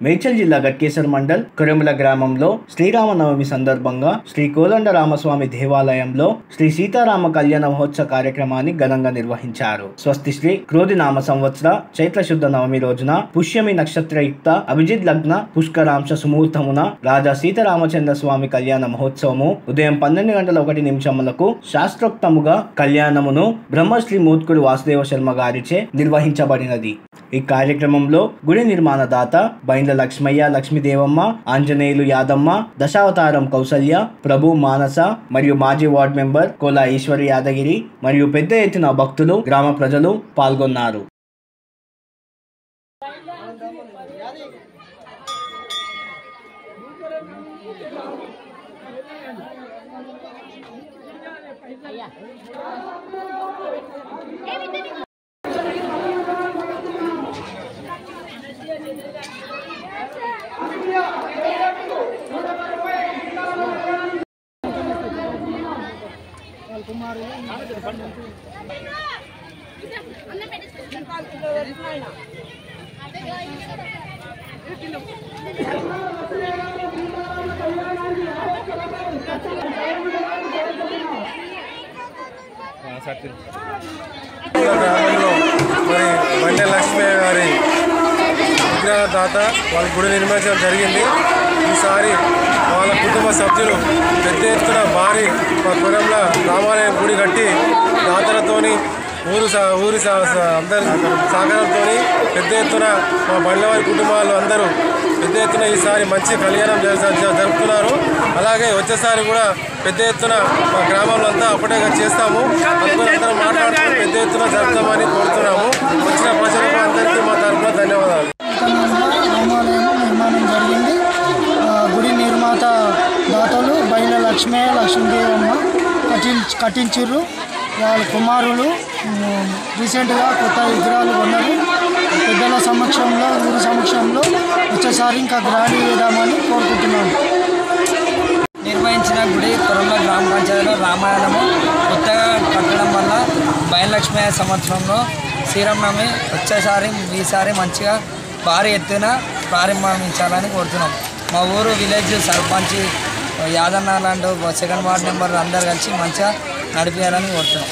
మేడ్చల్ జిల్లా గట్కేసర్ మండల్ కొరెముల గ్రామంలో శ్రీరామనవమి సందర్భంగా శ్రీ కోదండరామస్వామి దేవాలయంలో శ్రీ సీతారామ కళ్యాణ మహోత్సవ కార్యక్రమాన్ని ఘనంగా నిర్వహించారు. స్వస్తి శ్రీ క్రోధి నామ సంవత్సర చైత్ర శుద్ధ నవమి రోజున పుష్యమి నక్షత్రయుక్త అభిజిత్ లగ్న పుష్కరాంశ సుముహూర్తమున రాజా సీతారామచంద్ర స్వామి కళ్యాణ మహోత్సవము ఉదయం 12:01 శాస్త్రోక్తముగా కళ్యాణమును బ్రహ్మశ్రీ మూత్కుడు వాసుదేవ శర్మ గారిచే నిర్వహించబడినది. ఈ కార్యక్రమంలో గుడి నిర్మాణ దాత బైండ్ల లక్ష్మయ్య, లక్ష్మీదేవమ్మ, ఆంజనేయులు యాదమ్మ, దశావతారం కౌసల్య, ప్రభు మానస మరియు మాజీ వార్డ్ మెంబర్ కోలా ఈశ్వరి యాదగిరి మరియు పెద్ద ఎత్తున భక్తులు, గ్రామ ప్రజలు పాల్గొన్నారు. గ్రామంలో మరి బండే లక్ష్మీ గారి విగ్రహదాత వాళ్ళ గుడి నిర్మించడం జరిగింది. ఈసారి వాళ్ళ కుటుంబ సభ్యులు పెద్ద ఎత్తున భారీ కొరంల రామాలయం గుడి కట్టి దాతలతోని ఊరి అందరి సహకారంతో పెద్ద ఎత్తున మా బండ్లవారి కుటుంబాలు అందరూ పెద్ద ఎత్తున ఈసారి మంచి కళ్యాణం జరుపుతున్నారు. అలాగే వచ్చేసారి కూడా పెద్ద ఎత్తున మా గ్రామంలో అంతా అప్పటిగా చేస్తాము. అందరం మాట్లాడుతూ పెద్ద ఎత్తున జరుపుతామని కోరుతున్నాము. వచ్చిన ప్రజలకు అందరికీ మా తరఫున ధన్యవాదాలు. రామాలయం నిర్మాణం జరిగింది. గుడి నిర్మాత దాతలు బైండ్ల లక్ష్మయ్య, లక్ష్మీదేవమ్మ కట్టించారు. వాళ్ళ కుమారులు రీసెంట్గా కొత్త విగ్రహాలు కొన్నారు. పెద్దల సమక్షంలో, ఊరి సమక్షంలో వచ్చేసారి ఇంకా గ్రాండ్ చేద్దామని కోరుకుంటున్నాము. నిర్వహించిన గుడి కొరంల గ్రామ పంచాయతీలో రామాయణము కొత్తగా కట్టడం వల్ల బైండ్లక్ష్మయ్య సంవత్సరంలో శ్రీరామనవమి వచ్చేసారి ఈసారి మంచిగా భారీ ఎత్తున ప్రారంభించాలని కోరుతున్నాం. మా ఊరు విలేజ్ సర్పంచ్ యాదన్న లాంటి సెకండ్ వార్డ్ మెంబర్ అందరు కలిసి మంచిగా నడిపేయాలని కోరుతున్నాం.